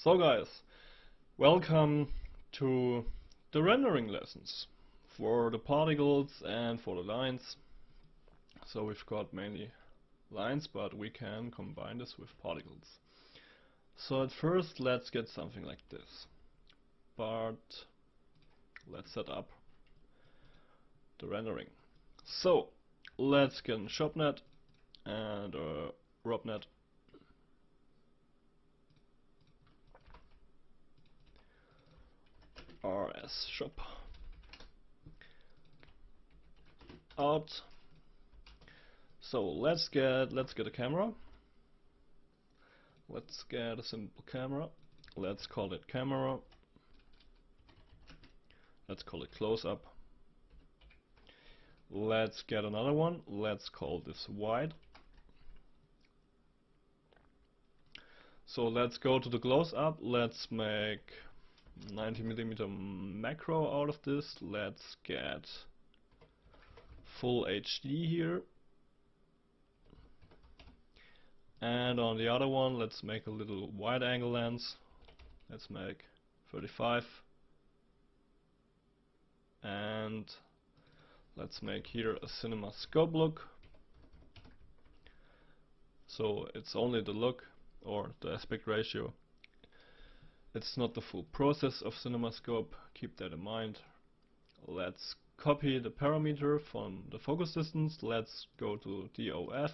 So guys, welcome to the rendering lessons for the particles and for the lines. So we've got mainly lines, but we can combine this with particles. So at first let's get something like this, but let's set up the rendering. So let's get a shopnet and a robnet. RS shop out. So let's get a camera. Let's get a simple camera. Let's call it camera. Let's call it close up. Let's get another one. Let's call this wide. So let's go to the close up. Let's make 90mm macro out of this. Let's get full HD here. And on the other one, let's make a little wide angle lens. Let's make 35. And let's make here a cinema scope look. So it's only the look or the aspect ratio. It's not the full process of CinemaScope, keep that in mind. Let's copy the parameter from the focus distance. Let's go to DOF.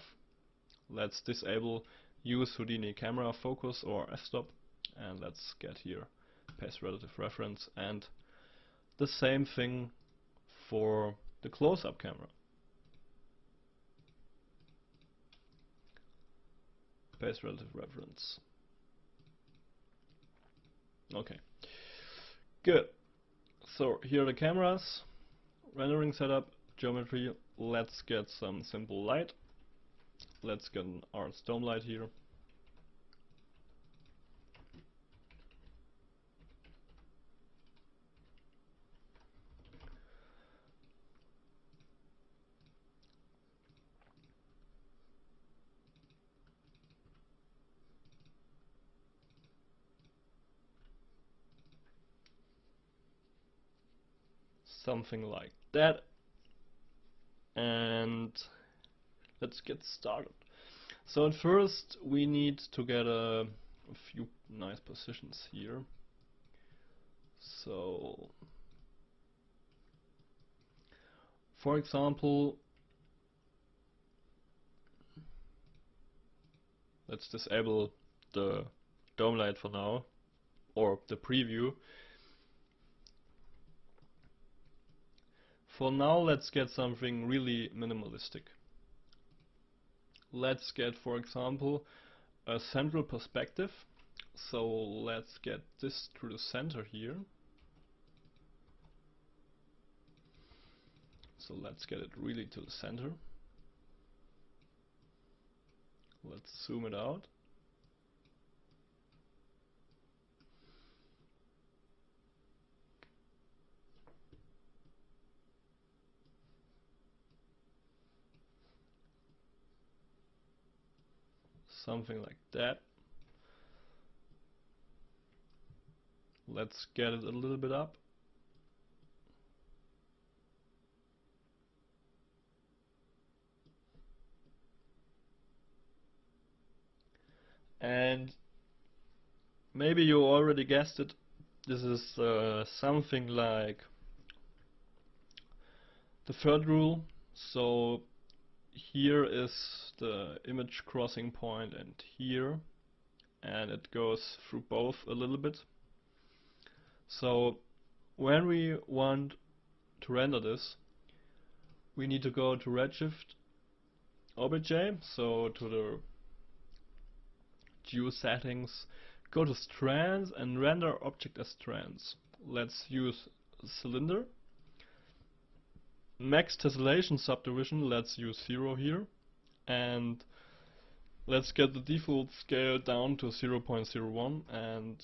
Let's disable use Houdini camera focus or f-stop, and let's get here paste relative reference, and the same thing for the close-up camera. Paste relative reference. Okay, good. So here are the cameras, rendering setup, geometry. Let's get some simple light. Let's get an arts dome light here. Something like that. And let's get started. So at first we need to get a few nice positions here. So for example, let's disable the dome light for now, or the preview. For now, let's get something really minimalistic. Let's get, for example, a central perspective. So let's get this through the center here. So let's get it really to the center. Let's zoom it out. Something like that. Let's get it a little bit up. And maybe you already guessed it, this is something like the third rule. So here is the image crossing point and here, and it goes through both a little bit. So when we want to render this, we need to go to Redshift OBJ, so to the Geo settings, go to strands and render object as strands. Let's use cylinder. Max tessellation subdivision, let's use 0 here, and let's get the default scale down to 0.01, and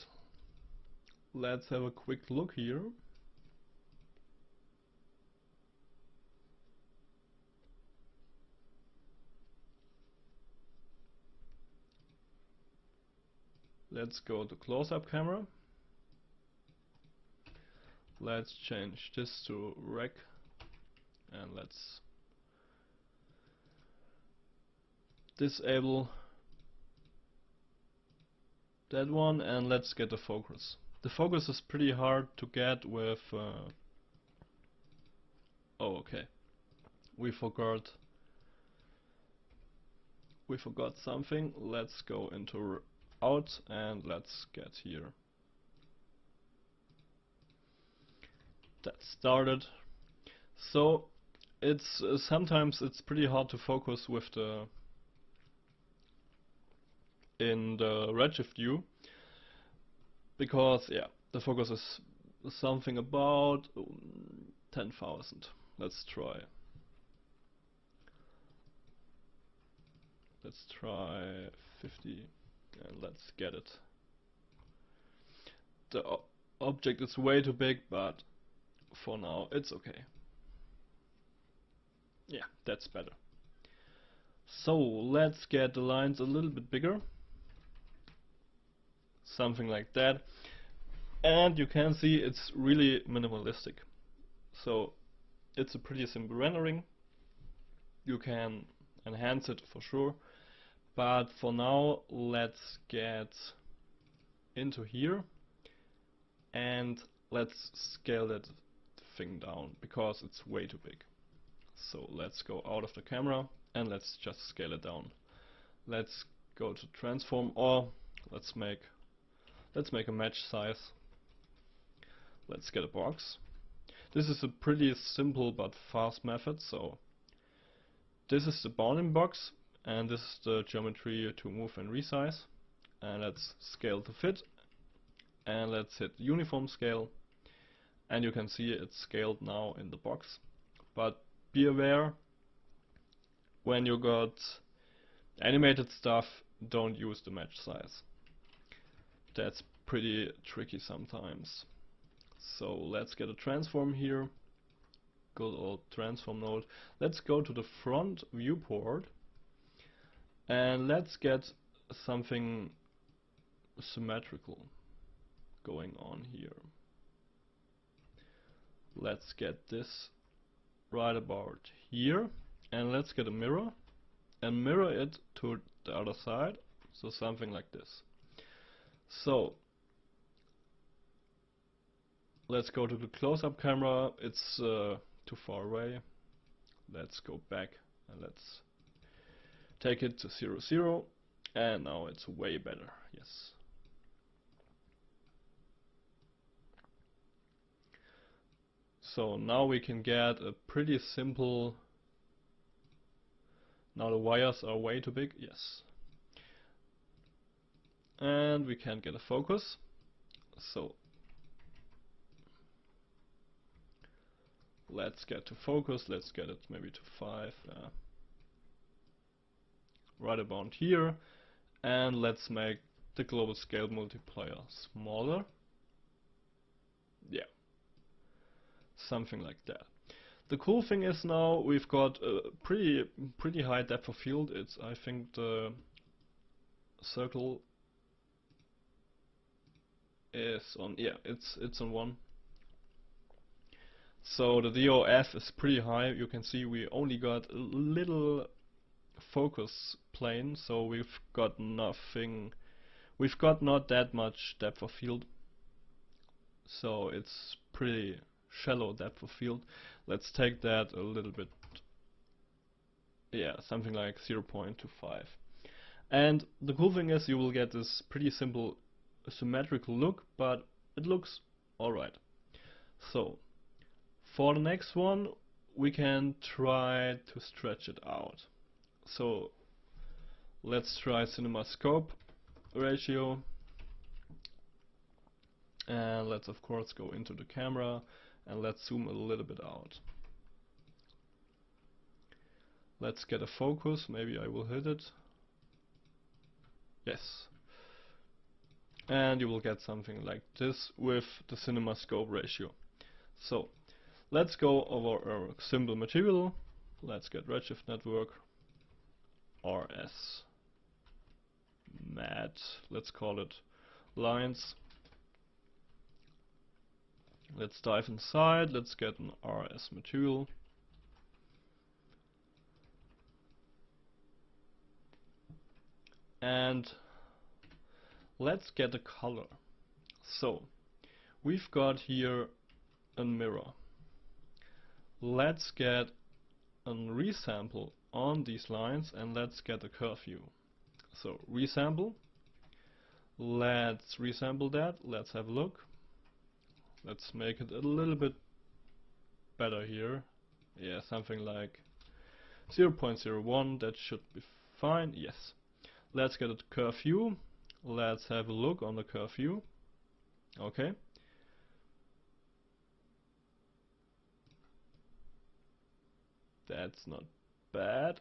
let's have a quick look here. Let's go to close-up camera. Let's change this to rec, and let's disable that one, and let's get the focus. The focus is pretty hard to get with oh, okay, we forgot something. Let's go into out and let's get here. That started. So it's sometimes it's pretty hard to focus with the in the redshift view, because yeah, the focus is something about 10,000. Let's try. Let's try 50 and let's get it. The object is way too big, but for now it's okay. Yeah, that's better. So let's get the lines a little bit bigger. Something like that. And you can see it's really minimalistic. So it's a pretty simple rendering. You can enhance it for sure. But for now, let's get into here and let's scale that thing down because it's way too big. So let's go out of the camera and let's just scale it down. Let's go to transform, or let's make a match size. Let's get a box. This is a pretty simple but fast method. So this is the bounding box and this is the geometry to move and resize. And let's scale to fit and let's hit uniform scale, and you can see it's scaled now in the box. But be aware, when you got animated stuff, don't use the match size. That's pretty tricky sometimes. So let's get a transform here. Good old transform node. Let's go to the front viewport and let's get something symmetrical going on here. Let's get this right about here and let's get a mirror and mirror it to the other side, so something like this. So let's go to the close-up camera. It's too far away. Let's go back and let's take it to 0, 0, and now it's way better. Yes. So now we can get a pretty simple. Now the wires are way too big. Yes. And we can't get a focus. So let's get to focus. Let's get it maybe to 5. Right about here. And let's make the global scale multiplier smaller. Yeah. Something like that. The cool thing is now we've got a pretty high depth of field. It's, I think, the circle is on, yeah, it's on 1. So the DOF is pretty high. You can see we only got a little focus plane, so we've got nothing. We've got not that much depth of field. So it's pretty shallow depth of field. Let's take that a little bit, yeah, something like 0.25. And the cool thing is you will get this pretty simple symmetrical look, but it looks alright. So for the next one we can try to stretch it out. So let's try cinema scope ratio, and let's of course go into the camera and let's zoom a little bit out. Let's get a focus. Maybe I will hit it. Yes. And you will get something like this with the cinema scope ratio. So let's go over our simple material. Let's get redshift network, RS mat, let's call it lines. Let's dive inside, let's get an RS material. And let's get a color. So we've got here a mirror. Let's get a resample on these lines and let's get a curve view. So resample. Let's resample that. Let's have a look. Let's make it a little bit better here. Yeah, something like 0.01. That should be fine. Yes. Let's get a curve view. Let's have a look on the curve view. Okay. That's not bad.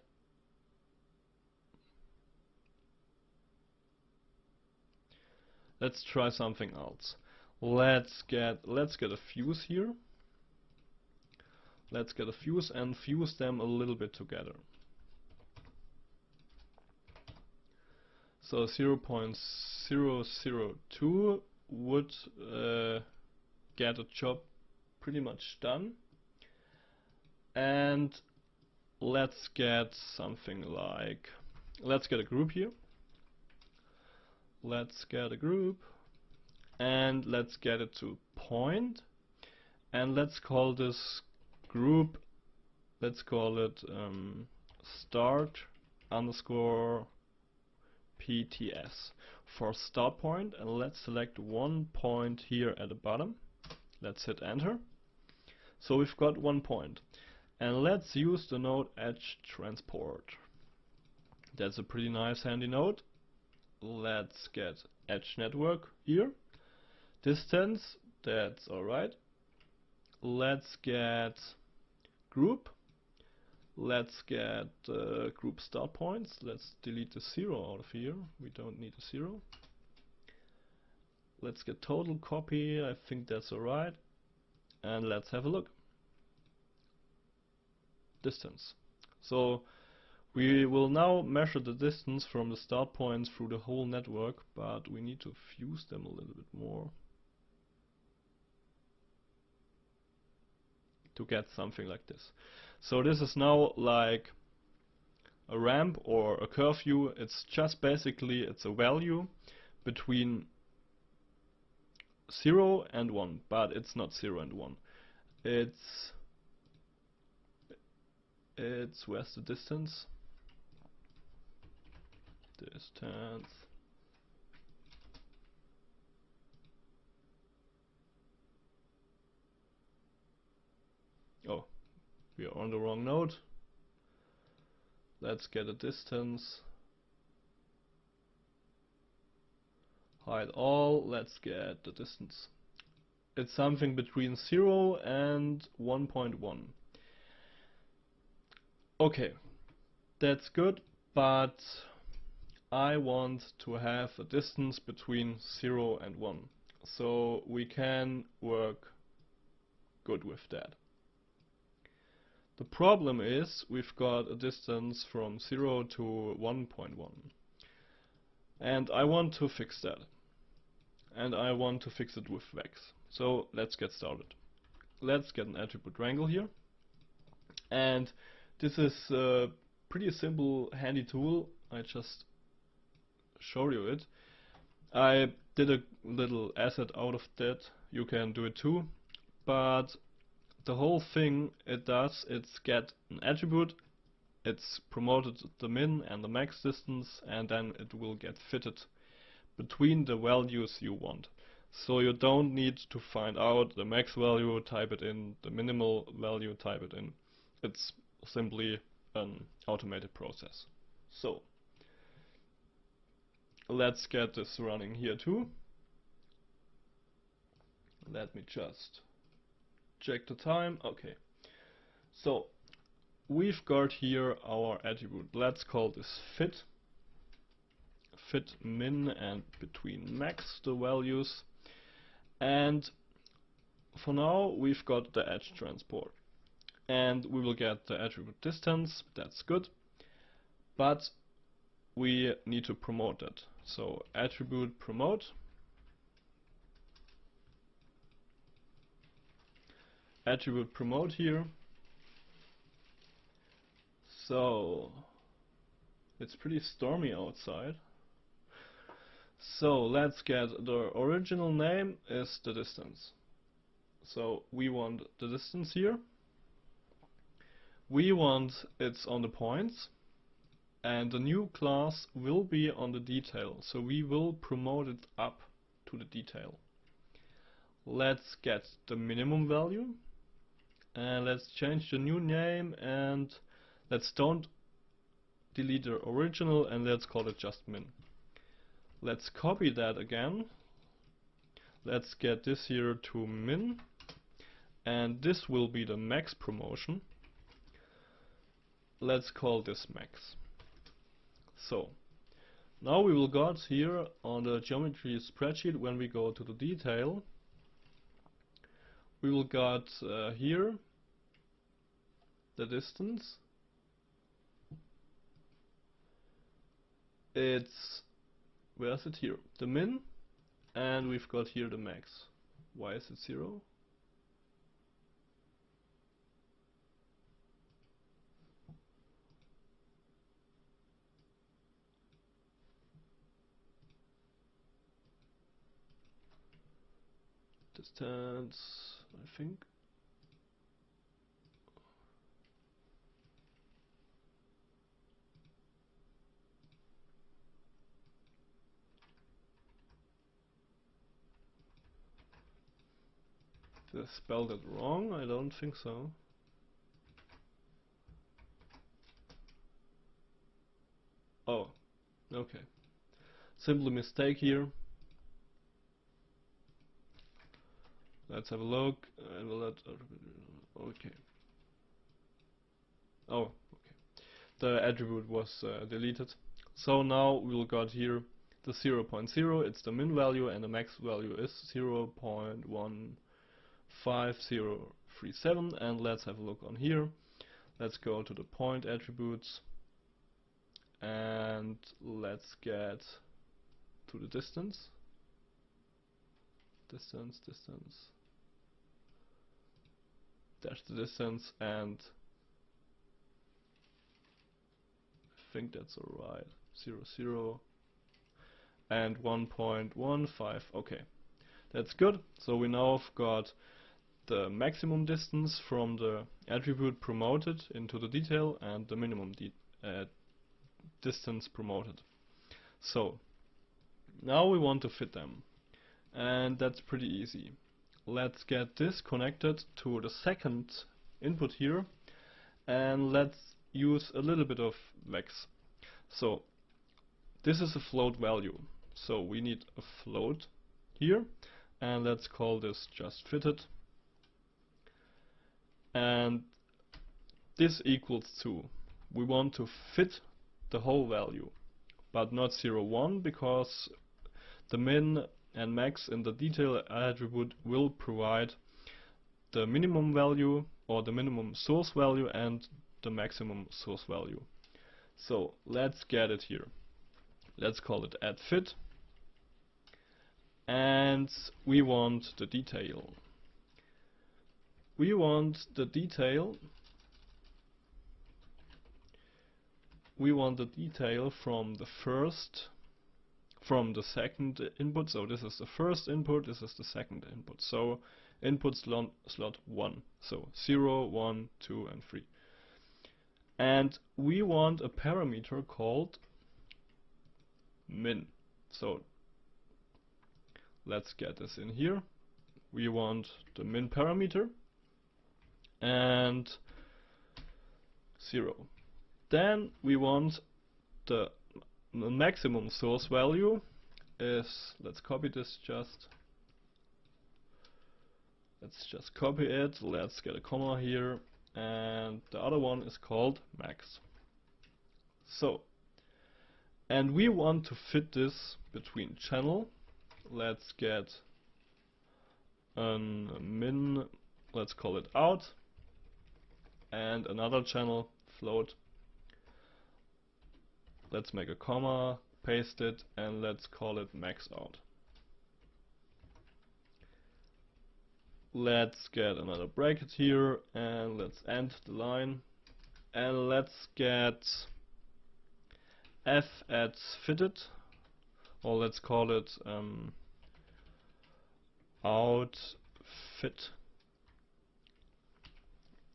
Let's try something else. Let's get a fuse here. Let's get a fuse and fuse them a little bit together. So 0.002 would get a job pretty much done. And let's get something like, let's get a group here. Let's get a group and let's get it to point, and let's call this group, let's call it start_PTS for start point, and let's select one point here at the bottom. Let's hit enter. So we've got one point, and let's use the node edge transport. That's a pretty nice handy node. Let's get edge network here. Distance, that's alright. Let's get group. Let's get group start points. Let's delete the 0 out of here. We don't need a 0. Let's get total copy. I think that's alright. And let's have a look. Distance. So we will now measure the distance from the start points through the whole network, but we need to fuse them a little bit more to get something like this. So this is now like a ramp or a curve view. It's just basically, it's a value between 0 and 1, but it's not 0 and 1. It's where's the distance? Distance. Oh, we are on the wrong node. Let's get a distance. Hide all. Let's get the distance. It's something between 0 and 1.1. Okay, that's good, but I want to have a distance between 0 and 1. So we can work good with that. The problem is we've got a distance from 0 to 1.1. And I want to fix that. And I want to fix it with Vex. So let's get started. Let's get an attribute wrangle here. And this is a pretty simple, handy tool. I just show you it. I did a little asset out of that. You can do it too. But the whole thing it does, it's get an attribute, it's promoted the min and the max distance, and then it will get fitted between the values you want. So you don't need to find out the max value, type it in, the minimal value, type it in. It's simply an automated process. So let's get this running here too. Let me just check the time. Okay, so we've got here our attribute. Let's call this fit min and between max the values, and for now we've got the edge transport, and we will get the attribute distance. That's good, but we need to promote it. So attribute promote, attribute promote here. So it's pretty stormy outside. So let's get the original name is the distance. So we want the distance here. We want it's on the points, and the new class will be on the detail. So we will promote it up to the detail. Let's get the minimum value, and let's change the new name, and let's don't delete the original, and let's call it just min. Let's copy that again. Let's get this here to min, and this will be the max promotion. Let's call this max. So now we will got here on the geometry spreadsheet, when we go to the detail, we will got here the distance. It's, where is it here? The min, and we've got here the max. Why is it 0? Distance, I think. Did I spelled it wrong? I don't think so. Oh, okay. Simple mistake here. Let's have a look. Okay. Oh, okay. The attribute was deleted. So now we'll got here the 0.0. It's the min value, and the max value is 0.15037. And let's have a look on here. Let's go to the point attributes, and let's get to the distance. Distance. That's the distance, and I think that's alright. 0 and 1.15. Okay, that's good. So we now have got the maximum distance from the attribute promoted into the detail, and the minimum distance promoted. So now we want to fit them, and that's pretty easy. Let's get this connected to the second input here, and let's use a little bit of vex. So this is a float value, so we need a float here, and let's call this just fitted, and this equals 2. We want to fit the whole value, but not 0, 1, because the min and max in the detail attribute will provide the minimum value, or the minimum source value, and the maximum source value. So let's get it here. Let's call it add fit, and we want the detail. We want the detail. We want the detail from the second input. So this is the first input, this is the second input. So input slot 1. So 0, 1, 2, and 3. And we want a parameter called min. So let's get this in here. We want the min parameter and 0. Then we want the maximum source value is, let's copy this let's just copy it, let's get a comma here, and the other one is called max. So, and we want to fit this between channel. Let's get a min, let's call it out, and another channel, float. Let's make a comma, paste it, and let's call it max out. let's get another bracket here and let's end the line, and let's get f at fitted, or let's call it outfit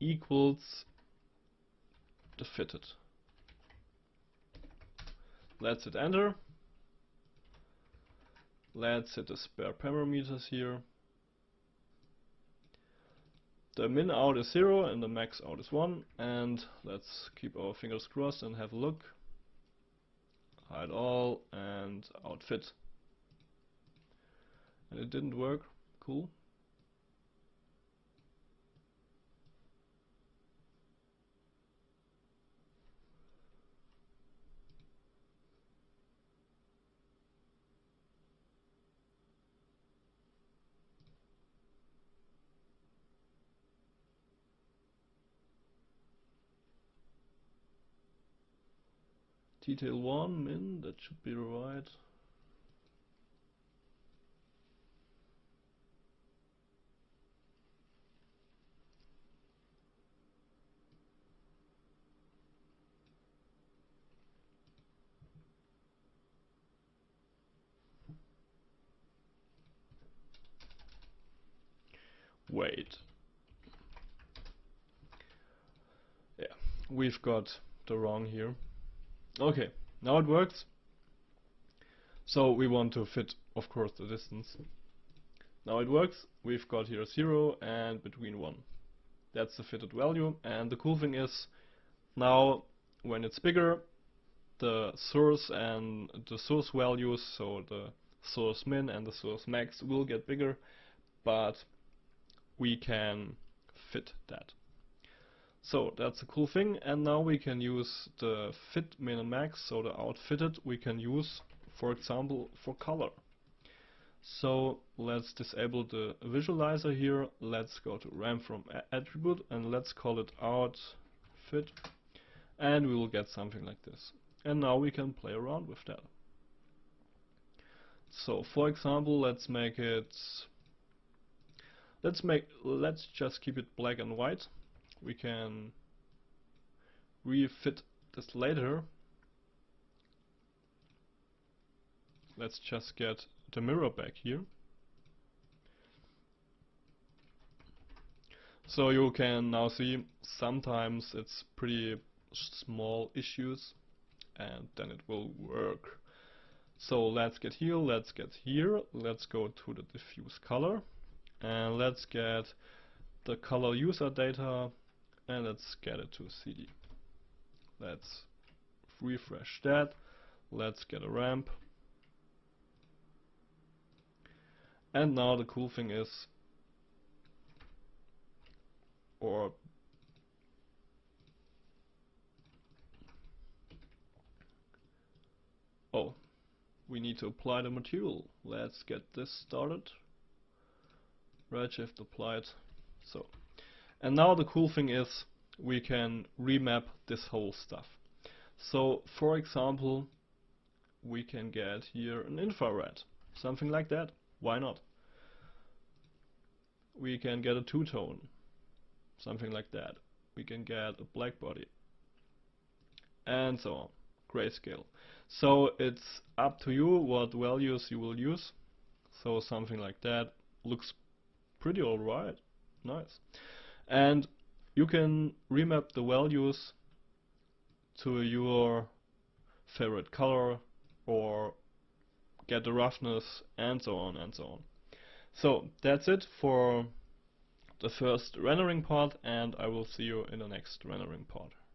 equals the fitted. Let's hit enter. Let's hit the spare parameters here. The min out is 0 and the max out is 1, and let's keep our fingers crossed and have a look. Hide all and outfit. And it didn't work. Cool. Detail 1 min, that should be right. Wait. Yeah, we've got the wrong here. Okay, now it works. So we want to fit, of course, the distance. Now it works. We've got here 0 and between 1. That's the fitted value. And the cool thing is, now when it's bigger, the source and the source values, so the source min and the source max, will get bigger, but we can fit that. So that's a cool thing, and now we can use the fit min and max, so the outfitted we can use, for example, for color. So let's disable the visualizer here, let's go to ramp from attribute and let's call it outfit, and we will get something like this. And now we can play around with that. So for example, let's just keep it black and white. We can refit this later. Let's just get the mirror back here. So you can now see sometimes it's pretty small issues and then it will work. So let's get here, let's go to the diffuse color and let's get the color user data and let's get it to CD. Let's refresh that. Let's get a ramp. And now the cool thing is, we need to apply the material. Let's get this started. Redshift applied. So, and now the cool thing is we can remap this whole stuff. So for example, we can get here an infrared, something like that. Why not? We can get a two-tone, something like that. We can get a black body, and so on. Grayscale. So it's up to you what values you will use. So something like that looks pretty alright. Nice. And you can remap the values to your favorite color or get the roughness and so on and so on. So that's it for the first rendering part, and I will see you in the next rendering part.